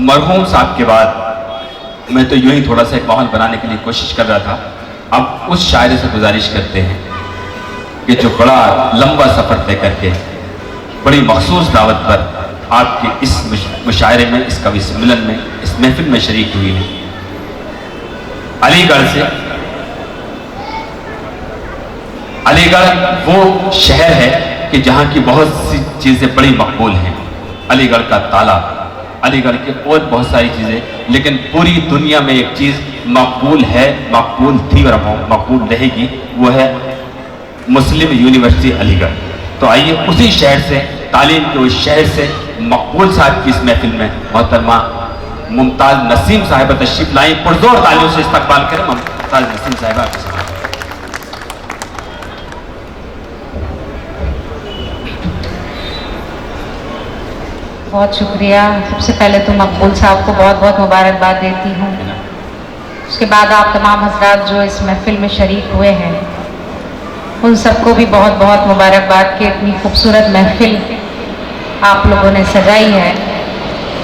मरहूम साहब के बाद मैं तो यूं ही थोड़ा सा एक माहौल बनाने के लिए कोशिश कर रहा था। अब उस शायरे से गुजारिश करते हैं कि जो बड़ा लंबा सफर तय करके बड़ी मखसूस दावत पर आपके इस मुशायरे में, इस कवि सम्मेलन में, इस महफिल में शरीक हुई है। अलीगढ़ से। अलीगढ़ वो शहर है कि जहां की बहुत सी चीजें बड़ी मकबूल हैं। अलीगढ़ का ताला, अलीगढ़ की और बहुत सारी चीजें, लेकिन पूरी दुनिया में एक चीज मकबूल है, मकबूल थी और मकबूल रहेगी, वो है मुस्लिम यूनिवर्सिटी अलीगढ़। तो आइए उसी शहर से, तालीम के उस शहर से मकबूल साहब की इस महफिल में मोहतरमा मुमताज नसीम साहिबा तशरीफ लाई। पुरजोर तालियों से इस्तकबाल करें मुमताज नसीम साहिबा के साथ। बहुत शुक्रिया। सबसे पहले तो मकबूल साहब को बहुत बहुत मुबारकबाद देती हूँ। उसके बाद आप तमाम हजरात जो इस महफिल में शरीक हुए हैं, उन सबको भी बहुत बहुत मुबारकबाद कि इतनी खूबसूरत महफिल आप लोगों ने सजाई है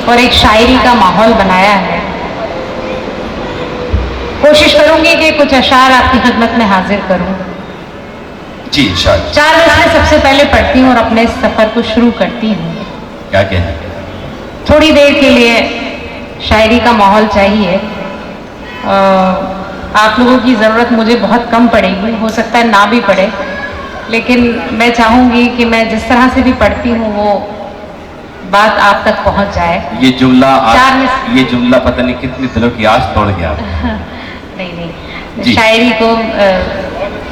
और एक शायरी का माहौल बनाया है। कोशिश करूंगी कि कुछ अशार आपकी खिदमत में हाजिर करूं। जी इंशाअल्लाह। 4 मिसरे सबसे पहले पढ़ती हूँ और अपने इस सफ़र को शुरू करती हूँ। क्या कहना? थोड़ी देर के लिए शायरी का माहौल चाहिए। आप लोगों की ज़रूरत मुझे बहुत कम पड़ेगी, हो सकता है ना भी पड़े, लेकिन मैं चाहूँगी कि मैं जिस तरह से भी पढ़ती हूँ वो बात आप तक पहुँच जाए। ये जुमला पता नहीं कितने दिलों की आस तोड़ गया। नहीं, शायरी को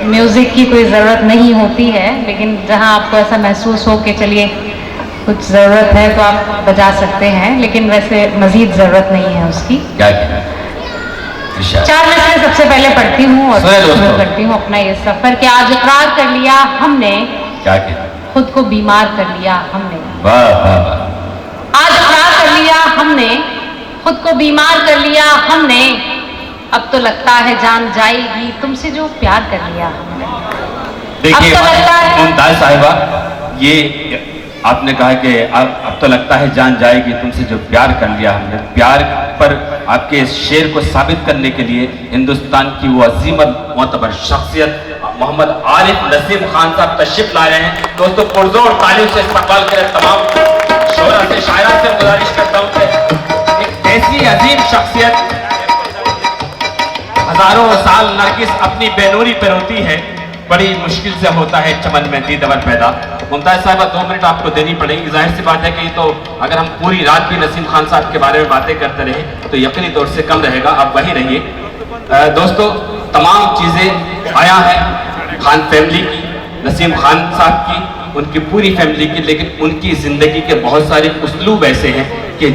म्यूज़िक की कोई ज़रूरत नहीं होती है, लेकिन जहाँ आपको ऐसा महसूस हो कि चलिए कुछ ज़रूरत है तो आप बजा सकते हैं, लेकिन वैसे मज़ीद ज़रूरत नहीं है उसकी। क्या 4 मिसरे सबसे पहले पढ़ती हूँ और शुरू करती हूँ अपना ये सफ़र कि आज इकरार कर लिया हमने, क्या कहना? खुद को बीमार कर लिया हमने। वाह वाह वाह। आज इकरार कर लिया हमने, खुद को बीमार कर लिया हमने, अब तो लगता है जान जाएगी तुमसे जो प्यार कर लिया हमने। देखिए मुमताज साहिबा, ये आपने कहा कि अब तो लगता है जान जाएगी तुमसे जो प्यार कर लिया हमने। प्यार पर आपके इस शेर को साबित करने के लिए हिंदुस्तान की वो अजीम मोतबर शख्सियत मोहम्मद आरिफ नसीम खान साहब तशरीफ ला रहे हैं। दोस्तों पुरजोर तालियों से इस्तकबाल करें। तमाम शोरा से, शायरा से गुजारिश करता हूँ कि एक ऐसी अजीम शख्सियत, हजारों साल नरगिस अपनी बेनूरी पे रोती है, बड़ी मुश्किल से होता है चमन में दीदवर पैदा। मुमताज साहबा 2 मिनट आपको देनी पड़ेगी। जाहिर सी बात है कि तो अगर हम पूरी रात भी नसीम खान साहब के बारे में बातें करते रहे तो यकीनी तौर से कम रहेगा। आप वहीं रहिए। दोस्तों तमाम चीज़ें आया है खान फैमिली की, नसीम खान साहब की, उनकी पूरी फैमिली की, लेकिन उनकी ज़िंदगी के बहुत सारे उसलूब ऐसे हैं कि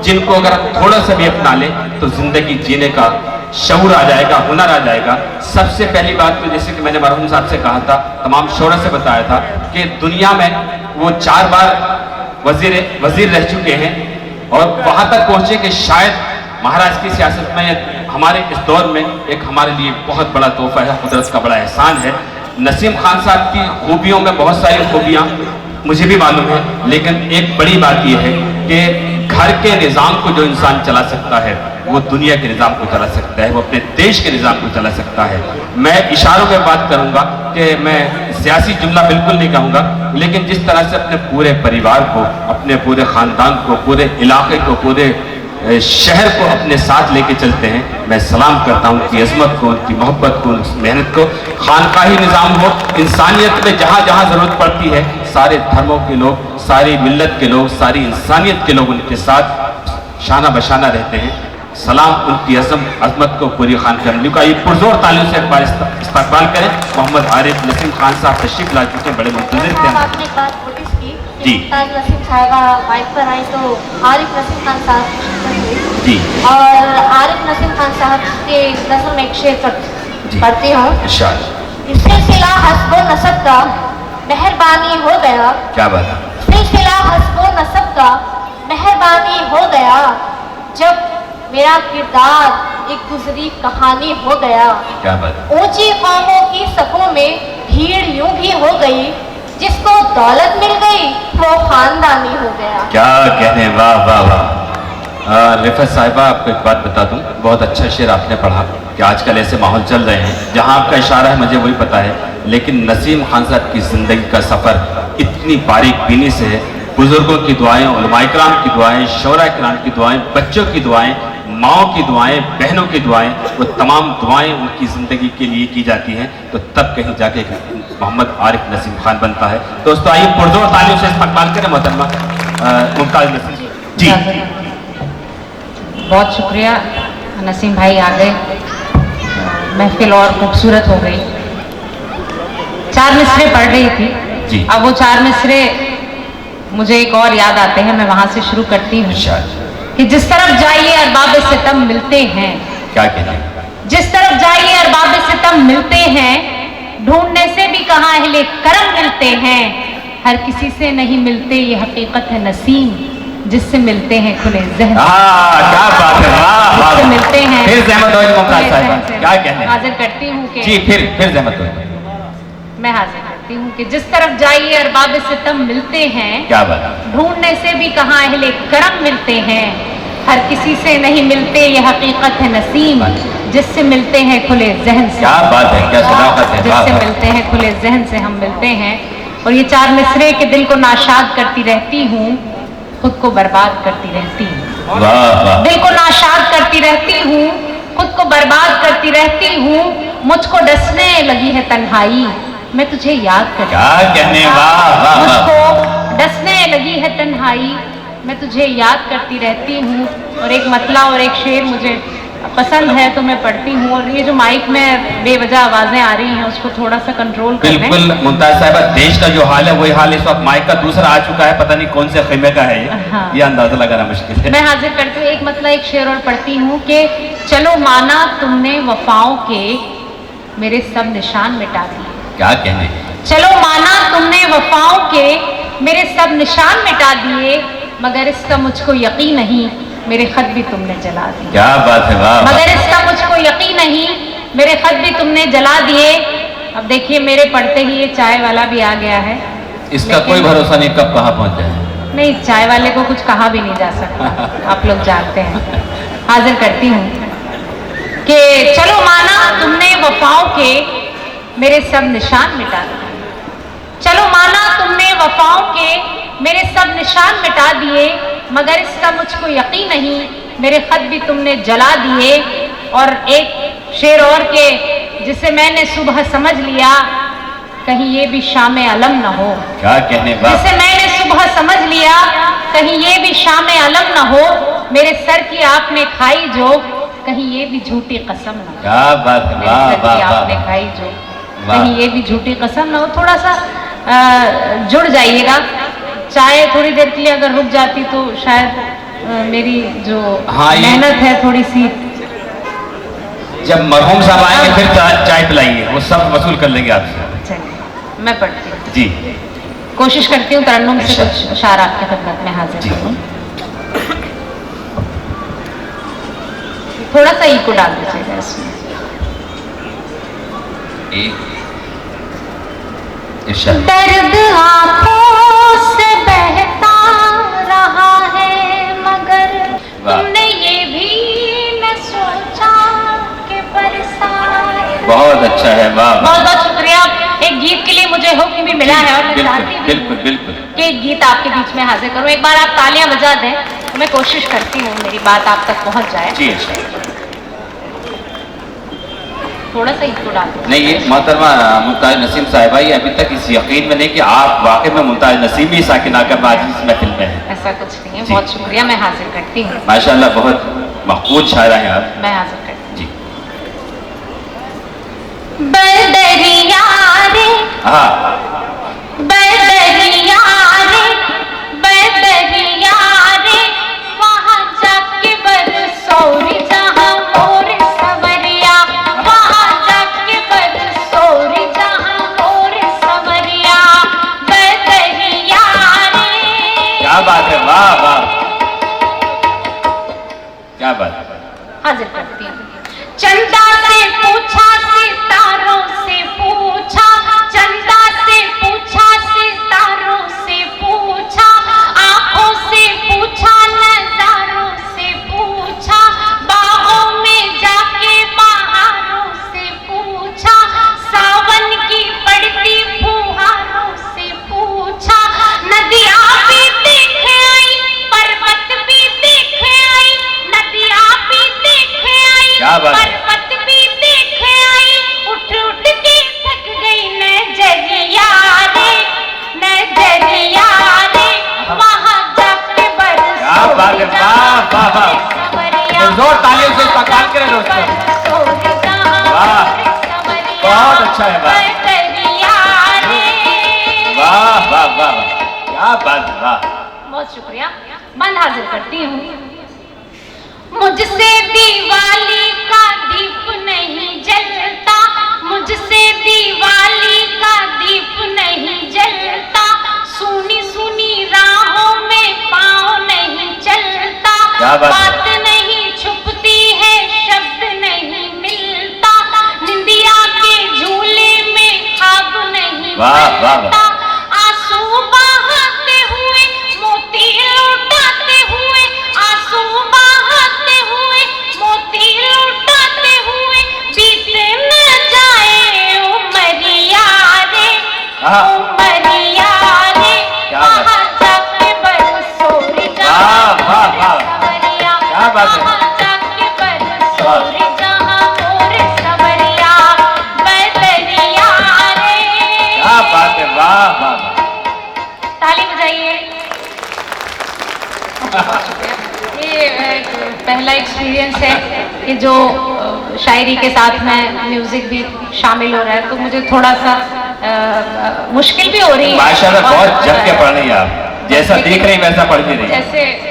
जिनको अगर आप थोड़ा सा भी अपना लें तो ज़िंदगी जीने का शऊर आ जाएगा, हुनर आ जाएगा। सबसे पहली बात तो जैसे कि मैंने मरहूम साहब से कहा था, तमाम शोरा से बताया था कि दुनिया में वो 4 बार वजीर रह चुके हैं और वहाँ तक पहुँचे कि शायद महाराज की सियासत में हमारे इस दौर में एक हमारे लिए बहुत बड़ा तोहफा है, कुदरत का बड़ा एहसान है। नसीम खान साहब की खूबियों में बहुत सारी खूबियाँ मुझे भी मालूम है, लेकिन एक बड़ी बात यह है कि घर के निज़ाम को जो इंसान चला सकता है वो दुनिया के निज़ाम को चला सकता है, वो अपने देश के निज़ाम को चला सकता है। मैं इशारों में बात करूंगा कि मैं सियासी जुमला बिल्कुल नहीं कहूँगा, लेकिन जिस तरह से अपने पूरे परिवार को, अपने पूरे ख़ानदान को, पूरे इलाके को, पूरे शहर को अपने साथ लेके चलते हैं, मैं सलाम करता हूँ उनकी अज़मत को, उनकी मोहब्बत को, उनकी मेहनत को। खानकाही निज़ाम हो, इंसानियत में जहाँ जहाँ ज़रूरत पड़ती है सारे धर्मों के लोग, सारी मिल्लत के लोग, सारी इंसानियत के लोग उनके साथ शाना बशाना रहते हैं। सलाम उनकी अज़मत को, पूरी खान फैमिली का। ये पुरजोर तालियों से एक बार इस्तकबाल करें। मोहम्मद आरिफ नसीम खान साहब तशरीफ ला चुके हैं, बड़े मुंतज़िर थे। आपने बात नोटिस की कि जी। मुमताज नसीम साहिबा माइक पर आई तो आरिफ नसीम खान साहब शिरकत हुई जी और आरिफ नसीम खान साहब के नज़र में एक शेर जी। पढ़ती हूँ। इरशाद। सिलसिला हस्बो नसब का मेहरबानी हो गया, क्या बात है, सिलसिला हस्बो नसब का मेहरबानी हो गया, जब मेरा किरदार एक गुजरी कहानी हो गया। क्या बात है, ऊंची कौमों की सफों में भीड़ यूं भी हो गई, जिसको दौलत मिल गई वो खानदानी हो गया। क्या कहने, वाह वाह वाह। रिफत साहिबा, आपको एक बात बता दूं, बहुत अच्छा शेर आपने पढ़ा कि आजकल ऐसे माहौल चल रहे हैं जहां आपका इशारा है मुझे वही पता है, लेकिन नसीम खान साहब की ज़िंदगी का सफ़र इतनी बारीक बीनी से है। बुज़ुर्गों की दुआएं, उलमाए किराम की दुआएं, शौरा किराम की दुआएं, बच्चों की दुआएं, माओ की दुआएं, बहनों की दुआएं, वो तमाम दुआएं उनकी ज़िंदगी के लिए की जाती हैं, तो तब कहीं जाके मोहम्मद आरिफ नसीम खान बनता है। दोस्तों आइए पुरजोर तालियों से इस्तकबाल करें मोहतरमा मुमताज़ नसीम जी। बहुत शुक्रिया, नसीम भाई आ गए, महफिल और खूबसूरत हो गई। 4 मिसरे पढ़ रही थी जी। अब वो 4 मिसरे मुझे एक और याद आते हैं, मैं वहां से शुरू करती हूँ कि जिस तरफ जाइए अरबाब सितम मिलते हैं। क्या कहते, जिस तरफ जाइए अरबाब सितम मिलते हैं, ढूंढने से भी कहाँ अहले करम मिलते हैं, हर किसी से नहीं मिलते ये हकीकत है नसीम, जिससे मिलते हैं खुले ज़हन। क्या बात है, वाह वाह। जिससे मिलते हैं फिर ज़हमत हो मुमताज़ साहिबा, से। क्या कहने, हाजिर करती हूँ कि जी फिर ज़हमत हो, मैं हाजिर करती हूँ कि जिस तरफ जाइए अरबाब सितम मिलते हैं, क्या बात, ढूंढने से भी कहाँ अहले करम मिलते हैं, हर किसी से नहीं मिलते ये हकीकत है नसीम, जिससे मिलते हैं खुले जहन से। क्या बात है, क्या सदाकत है, जिससे मिलते हैं खुले जहन से हम मिलते हैं। और ये 4 मिसरे के दिल को नाशाद करती रहती हूँ, खुद को बर्बाद करती रहती हूँ। वाह वाह। दिल को नाशाद करती रहती हूँ, खुद को बर्बाद करती रहती हूँ, मुझको डसने लगी है तन्हाई, मैं तुझे याद करती। क्या कहने, वाह वाह। मुझको डसने लगी है तन्हाई, मैं तुझे याद करती रहती हूँ। और एक मतला और एक शेर मुझे पसंद है तो मैं पढ़ती हूँ। और ये जो माइक में बेवजह आवाज़ें आ रही हैं उसको थोड़ा सा कंट्रोल कर लें। बिल्कुल मुमताज़ साहिबा, देश का जो हाल है वही हाल इस वक्त माइक का दूसरा आ चुका है, पता नहीं कौन से खेमे का है ये। हाँ। ये अंदाजा लगाना मुश्किल है। मैं हाजिर करती हूँ एक मतलब एक शेर और पढ़ती हूँ कि चलो माना तुमने वफाओं के मेरे सब निशान मिटा दिए। क्या कहने, चलो माना तुमने वफाओं के मेरे सब निशान मिटा दिए, मगर इसका मुझको यकीन नहीं मेरे खत भी तुमने जला दिए। क्या बात है, वाह वाह। मगर इसका मुझको यकीन नहीं मेरे खत भी तुमने जला दिए। अब देखिए मेरे पढ़ते ही ये चाय वाला भी आ गया है। इसका कोई भरोसा नहीं कब कहाँ पहुँच जाए। नहीं, चाय वाले को कुछ कहा भी नहीं जा सकता, आप लोग जानते हैं। हाजिर करती हूँ कि चलो माना तुमने वफाओं के मेरे सब निशान मिटा दिए। चलो माना तुमने वफाओं के मेरे सब निशान मिटा दिए, मगर इसका मुझको यकीन नहीं मेरे खत भी तुमने जला दिए। और एक शेर और के जिसे मैंने सुबह समझ लिया, कहीं ये भी शाम अलम न हो। क्या कहने, वाह। जिसे मैंने सुबह समझ लिया, कहीं ये भी शाम अलम न हो, मेरे सर की आपने खाई जो, कहीं ये भी झूठी कसम न हो। क्या बात है, मेरे वाह सर की वाह आपने वाह। खाई जो, वाह। कहीं ये भी झूठी कसम न हो। थोड़ा सा जुड़ जाइएगा। चाय थोड़ी देर के लिए अगर रुक जाती तो शायद मेरी जो मेहनत है थोड़ी सी। जब मरहूम साहब आएंगे फिर चाय पिलाइए, वो सब वसूल कर लेंगे आपसे। चलिए मैं पढ़ती हूँ जी, कोशिश करती हूँ तरन्नुम से कुछ अशार आपकी खिदमत में हाजिर करूँ। थोड़ा सा इको डाल दीजिएगा इसमें। दर्द आंखों से बहता रहा है, मगर तुमने ये भी न सोचा कि बरसात। बहुत अच्छा है, वाह। बहुत बहुत शुक्रिया। एक गीत के लिए मुझे हुक्म भी मिला है और मैं चाहती हूँ बिल्कुल बिल्कुल कि एक गीत आपके बीच में हाजिर करूँ। एक बार आप तालियां बजा दें तो मैं कोशिश करती हूँ मेरी बात आप तक पहुँच जाए। जी, थोड़ा सा इसको डाल दो। नहीं, ये मोहतरमा मुमताज़ नसीम साहिबा, ये अभी तक इस यकीन में नहीं कि आप वाकई में मुमताज़ नसीम ही साकिन आकर आज इस महफिल में है। ऐसा कुछ नहीं है, बहुत शुक्रिया, मैं हाजिर करती हूँ। माशाल्लाह, बहुत मकबूल शायरा हैं आप। मैं हाजिर करती जी। बदरिया रे, हाँ, बदरिया रे, वाह वाह, क्या बात। हाजिर करती हूँ। चंदा से पूछा, सितारों से पूछा, चंदा से पूछा, सितारों से पूछा, आंखों से पूछा, नजारों से पूछा, बाहों में जाके बहारों से पूछा, सावन की पड़ती फुहारों से पूछा, नदियाँ भी देख आई, पर्वत भी देख आई, नदियाँ भी देख आई, क्या बात है। पर्वत भी देख आई, उठ उठ के थक गई नजरिया रे, नजरिया रे, वहाँ जाके बरसों क्या बात है, वाह वाह वाह, सवरिया, जोर तालियों से पकान करें दोस्तों। बरसों जहाँ वाह, सवरिया, बहुत अच्छा है, वाह। नजरिया रे। वाह वाह वाह वाह, क्या बात, वाह। बहुत शुक्रिया। मन हाजिर करती हूँ। मुझसे दिवाली का दीप नहीं जलता, मुझसे दिवाली का दीप नहीं जलता, सुनी सुनी राहों में पाँव नहीं चलता, क्या बात है। बात नहीं छुपती है, शब्द नहीं मिलता, निंदिया के झूले में खाब नहीं वाह, वाह, वाह। बनता, आंसू बहाते हुए, मोती लौटाते हुए, आंसू बहाते हुए, मोती लौटाते हुए, बीत न जाए उमरिया रे, हाँ। उमरिया रे, क्या बात। वहाँ जाके बरसों रे वाह, वाह, वाह। सवरिया, क्या बात है। वहाँ जाके बरसों रे जहाँ मोर सवरिया, बदरिया रे। क्या बात है, वाह वाह वाह। ताली बजाइए। ये एक पहला एक्सपीरियंस है कि जो शायरी के साथ में म्यूजिक भी शामिल हो रहा है, तो मुझे थोड़ा सा मुश्किल भी हो रही है। माशाल्लाह, और बहुत जम के पढ़ रही हैं आप, जैसा देख रही वैसा पढ़ भी रही हैं।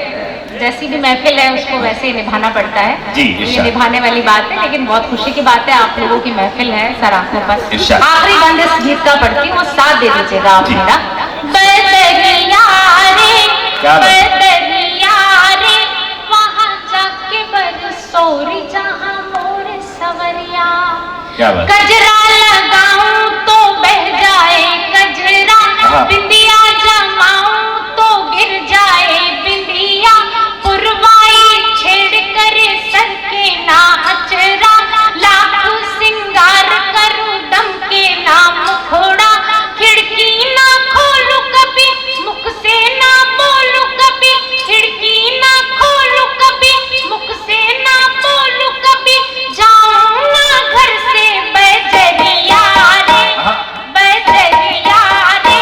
जैसी भी महफिल है उसको वैसे ही निभाना पड़ता है। जी, ये इरशाद। निभाने वाली बात है, लेकिन बहुत खुशी की बात है, आप लोगों की महफिल है सर आंखों पर। इरशाद। आखिरी बंद इस गीत का पढ़ती हूँ, साथ दे दीजिएगा आप जी। मेरा। बदरिया रे, क्या बात। बदरिया रे, वहाँ जाके बरसों रे जहाँ मोर सवरिया, क्या बात। गजरा लगाऊं तो बह जाए गजरा, हाँ। बिंदिया जमाऊं तो गिर जाए बिंदिया, पुरवाई छेड़ कर सर के ना अचरा, लाख सिंगार करूं दम के ना मुखड़ा, खिड़की ना खोलूं कभी, मुख से ना बोलूं कभी, खिड़की ना खोलूं कभी, मुख से ना बोलूं कभी, जाऊं ना घर से बजरिया रे, हाँ। बजरिया रे,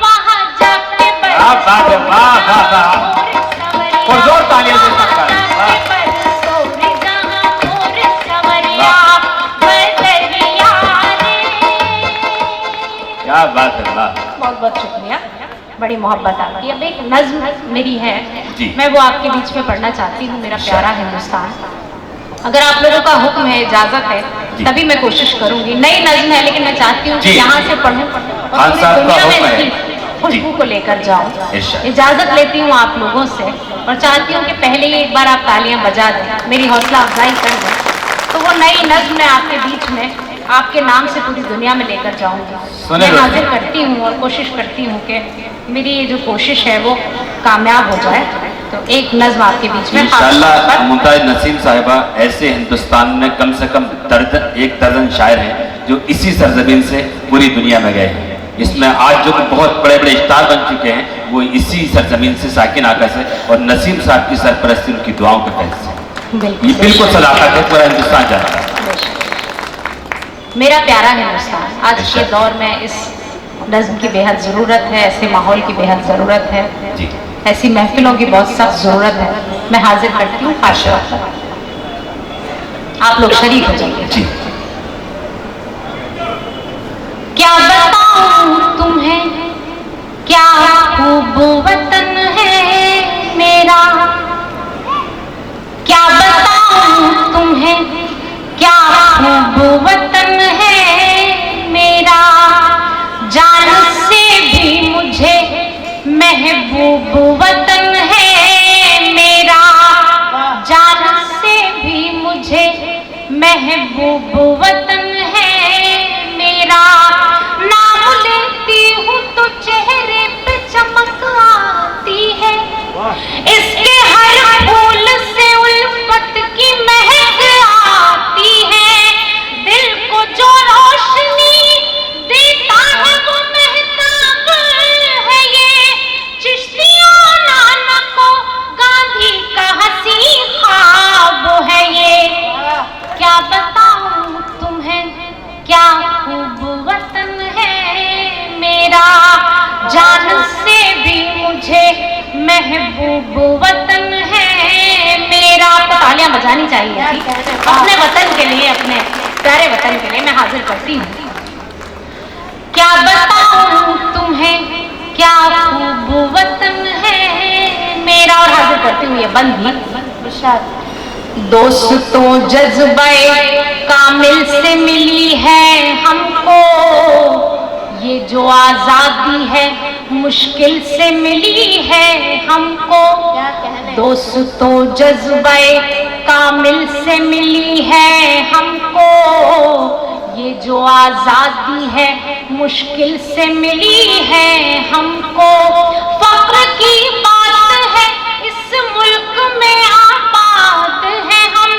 वहाँ जाके क्या बात है, वाह वाह वाह, और जोर तालियों से इसका ताली, वाह। क्या बात है, वाह। बहुत बहुत शुक्रिया, बड़ी मोहब्बत आपकी। अब एक नज्म मेरी है, जी। मैं वो आपके बीच में पढ़ना चाहती हूँ। मेरा प्यारा हिंदुस्तान, अगर आप लोगों का हुक्म है, इजाजत है, जी। तभी मैं कोशिश करूंगी। नई नज्म है, लेकिन मैं चाहती हूँ कि जी। यहाँ से पढ़ूं और खान पूरी साहब का दुनिया में हुक्म है। इसकी खुशबू जी। को लेकर जाऊं। इरशाद। इजाजत लेती हूँ आप लोगों से, और चाहती हूँ कि पहले ही एक बार आप तालियां बजा दें, मेरी हौसला अफजाई कर दें, तो वो नई नज्म मैं आपके बीच में आपके नाम से पूरी दुनिया में लेकर जाऊंगी। सुने मैं दोस्तों। हाजिर करती हूँ और कोशिश करती हूँ कि मेरी ये जो कोशिश है वो कामयाब हो जाए। तो एक नज्म आपके बीच में खास तौर इंशाअल्लाह पर- मुमताज नसीम साहिबा ऐसे हिंदुस्तान में कम से कम एक दर्जन शायर हैं जो इसी सरजमीन से पूरी दुनिया में गए हैं। इसमें आज जो बहुत बड़े बड़े स्टार बन चुके हैं वो इसी सरजमीन से, साकिन आका से, और नसीम साहब की सरपरस्ती उनकी दुआओं के फैल से। ये बिल्कुल सलाखत है, पूरा हिंदुस्तान जानता है। मेरा प्यारा हिंदुस्तान, आज के दौर में इस नज्म की बेहद ज़रूरत है, ऐसे माहौल की बेहद ज़रूरत है, जी। ऐसी महफिलों की बहुत सख्त ज़रूरत है। मैं हाजिर करती हूँ खास तौर पर, आप लोग शरीक हो जाइए। जी। क्या बताऊं तुम्हें, क्या खूब वतन है मेरा, क्या बताऊं तुम्हें, क्या खूब वतन है मेरा, जान से भी मुझे महबूब वतन है इसके हर फूल से उल्फत की महक आती है, दिल को जो रोशनी देता है वो महताब है ये, चिश्तियों नानको गांधी का हंसी ख्वाब है ये। क्या बताऊं तुम्हें क्या खूब वतन है मेरा, जान से भी मुझे महबूब वतन है मेरा। आपको तालियां बजानी चाहिए थी अपने वतन के लिए, अपने प्यारे वतन के लिए मैं हाजिर करती हूँ। क्या बताऊं तुम्हें क्या खूब वतन है मेरा, और हाजिर करती हूँ ये बंद भी। दोस्तों जज्बे कामिल से मिली है हमको, ये जो आजादी है मुश्किल से मिली है हमको। दोस्तों जज्बे कामिल से मिली है हमको, ये जो आजादी है मुश्किल से मिली है हमको। फख्र की बात है इस मुल्क में आबाद है हम,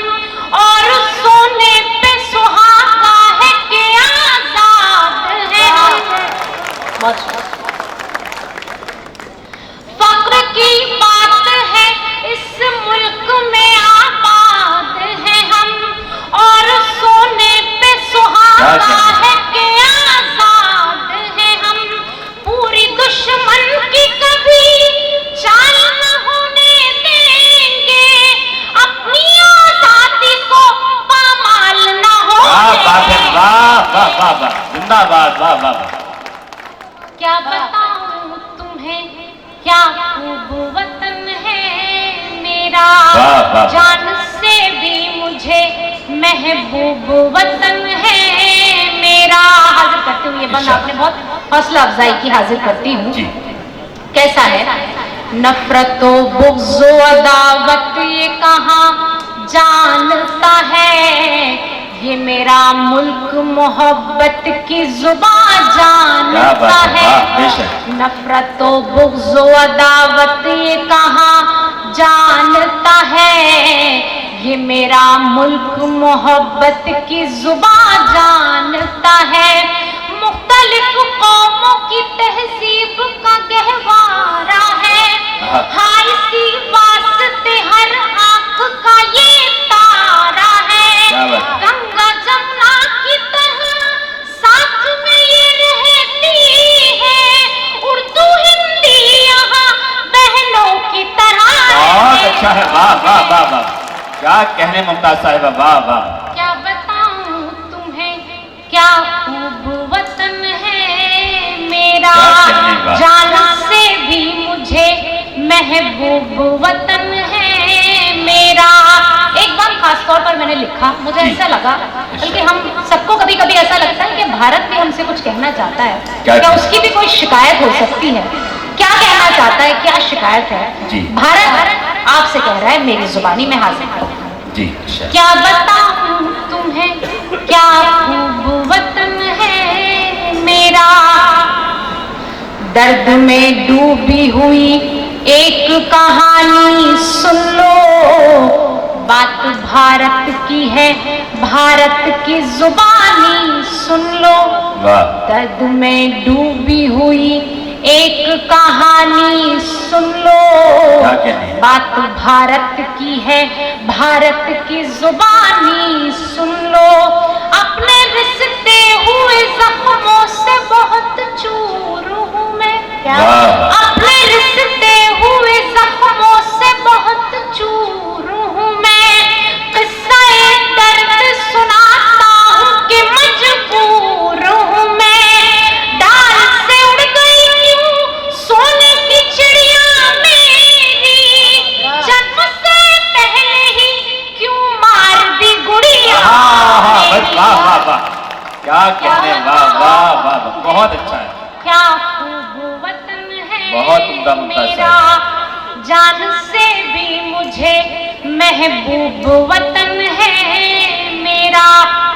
और सोने पे सुहागा है कि आजाद है हम। फख्र की बात है इस मुल्क में आबाद है हम, और सोने पे सुहागा है कि आजाद है हम। पूरी दुश्मन की कभी चाल न होने देंगे, अपनी आजादी को पामाल न होने। जिंदाबाद, वाह वाह। क्या बताऊं तुम्हें क्या खूब वतन है मेरा, जान से भी मुझे महबूब वतन है मेरा। हाजिर करती हूँ ये बंद, आपने बहुत हौसला अफजाई की, हाजिर करती हूँ। कैसा है? नफरतो बुग़्ज़ो अदावत ये कहाँ जानता है, ये मेरा मुल्क मोहब्बत की जुबान जानता है। नफरतो बुग़्ज़ो अदावत ये कहाँ जानता है, ये मेरा मुल्क मोहब्बत की जुबान जानता है। मुख्तलिफ कौमों की तहजीब का गहवारा है, हाँ इसी वास्ते हर आँख का ये तारा है। गंगा जमुना की तरह साथ में ये रहती है, उर्दू हिंदी यहाँ बहनों की तरह बहुत अच्छा है, वाह वाह वाह वाह। क्या कहने मुमताज साहिबा, वाह वाह। क्या बताऊं तुम्हें क्या खूब वतन है मेरा, जान से भी मुझे महबूब वतन है मेरा। एक बार खास तौर पर मैंने लिखा, मुझे ऐसा लगा, बल्कि हम सबको कभी कभी ऐसा लगता है कि भारत भी हमसे कुछ कहना चाहता है, क्या उसकी भी कोई शिकायत हो सकती है, क्या कहना चाहता है, क्या शिकायत है। भारत आपसे कह रहा है, मेरी जुबानी में हाजिर करता हूं जी। क्या बताऊं तुम्हें क्या खूब वतन है मेरा, दर्द में डूबी हुई एक कहानी सुन लो, बात भारत की है भारत की जुबानी सुन लो। दर्द में डूबी हुई एक कहानी सुन लो, बात भारत की है भारत की जुबानी सुन लो। अपने रिश्ते हुए जख्मों से बहुत चूर हूँ मैं, अपने रिश्ते हुए जख्मों से बहुत चूर हूँ मैं। किस्सा दर्द सुनाता हूँ कि मजबूर हूँ मैं, डाल से उड़ गई क्यों सोने की चिड़िया मेरी, जन्म से पहले ही क्यों मार दी गुड़िया मेरी। वाह वाह वाह, क्या कहने, वाह वाह वाह, बहुत अच्छा है। क्या खूब वतन है बहुत उम्दा मेरा, जान से भी मुझे महबूब वतन है मेरा।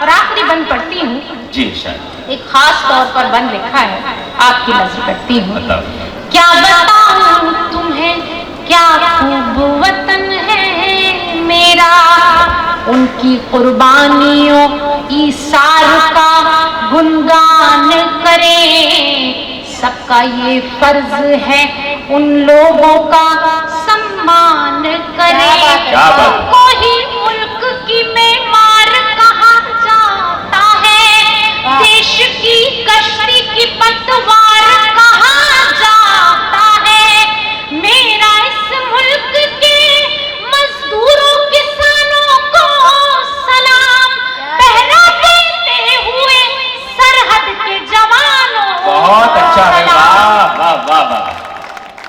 और आखिरी बंद पढ़ती हूँ जी, शायद एक खास तौर पर बंद लिखा है, आपकी नजर करती हूँ। क्या बताऊं तुम्हें क्या खूब वतन है मेरा, उनकी कुर्बानियों ईसार का गुणगान करें। सबका ये फर्ज है उन लोगों का सम्मान करें। क्या बात? उनको ही मुल्क की मेमार कहा जाता है, देश की कश्ती की पतवार कहा जाता है। मेरा इस मुल्क के मजदूरों किसानों को सलाम, पहरा देते हुए सरहद के जवानों को बहुत अच्छा है, सलाम। वाह वाह वाह वाह,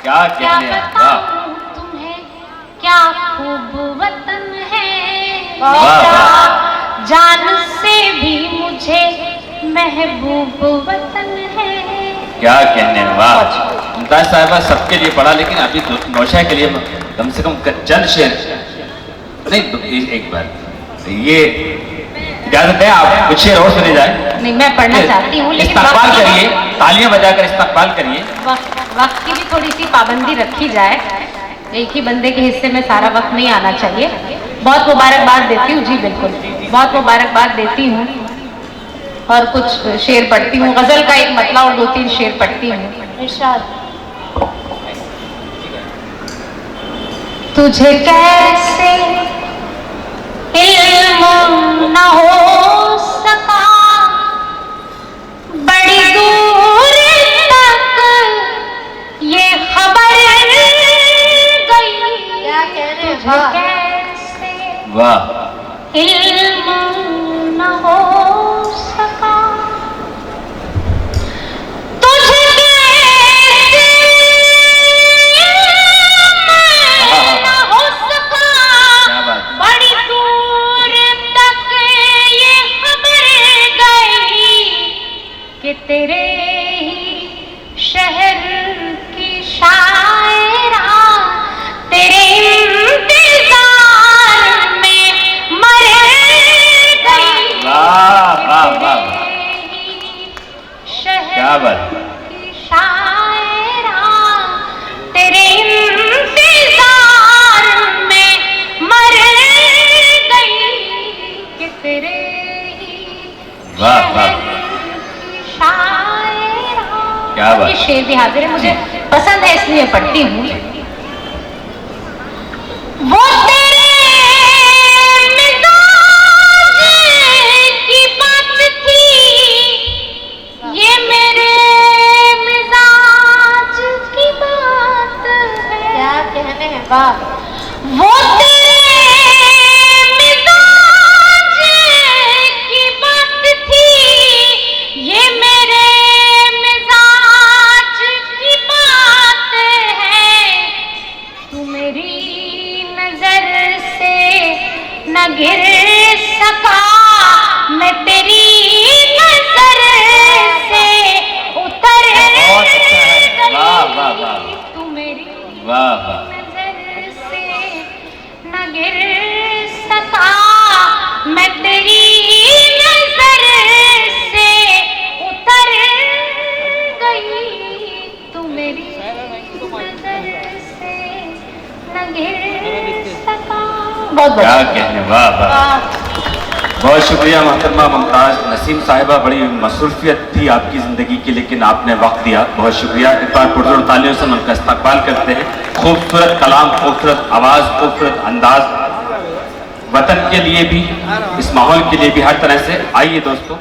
क्या क्या कहने हैं, वाह बताऊं तुम्हें क्या खूब वतन है वाह, मेरा, वाह। जान से भी मुझे महबूब वतन है। क्या कहने हैं, वाह। मुमताज साहिबा सबके लिए पढ़ा, लेकिन अभी नौशाह के लिए कम से कम चंद शेर नहीं, एक बार ये इजाजत है, आप कुछ शेर और सुने जाए। नहीं, मैं पढ़ना चाहती हूँ, लेकिन इस्तकबाल करिए, तालियां बजाकर इस्तकबाल करिए। वक्त की भी थोड़ी सी पाबंदी रखी जाए, एक ही बंदे के हिस्से में सारा वक्त नहीं आना चाहिए। बहुत मुबारकबाद देती हूँ जी, बिल्कुल बहुत मुबारकबाद देती हूँ, और कुछ शेर पढ़ती हूँ, गजल का एक मतला और 2-3 शेर पढ़ती हूँ। इरशाद। तुझे कैसे इल्म न हो सका, बड़ी दूर तक ये खबर गई। क्या कहने हैं, तुझे वाह। कैसे वाह, इल्म न हो सका, तुझे कैसे इल्म न हो सका, क्या बात। बड़ी दूर तक ये खबर गई कि तेरे ही शहर की शायरा तेरे इंतजार में मर गई। वाह वाह वाह, तेरे ही शहर क्या बात। की शायरा तेरे इंतजार में मर गई कि तेरे ही वाह, वाह। शहर की शायरा। क्या बात। ये शेर भी हाजिर है, मुझे पसंद है इसलिए पढ़ती हूँ। वो तेरे मिजाज की बात थी, ये मेरे मिजाज की बात है। क्या कहने हैं, वाह। वो तेरे मिजाज की बात थी, ये मेरे मिजाज की बात है। तू मेरी नजर से न गिर सका, मैं तेरी नजर से उतर बहुत अच्छा है, वाह वाह वाह, तू मेरी वाह वाह, नजर से न गिर सका, मैं तेरी नजर से उतर गई। तू मेरी नजर से न गिर सका। बहुत क्या बहुत कहने, वाह वाह। बहुत शुक्रिया मोहतरमा मुमताज नसीम साहिबा, बड़ी मसरूफियत थी आपकी ज़िंदगी की, लेकिन आपने वक्त दिया, बहुत शुक्रिया। एक बार पुरजोर तालियों से उनका इस्तकबाल करते हैं। खूबसूरत कलाम, खूबसूरत आवाज़, खूबसूरत अंदाज, वतन के लिए भी, इस माहौल के लिए भी, हर तरह से। आइए दोस्तों।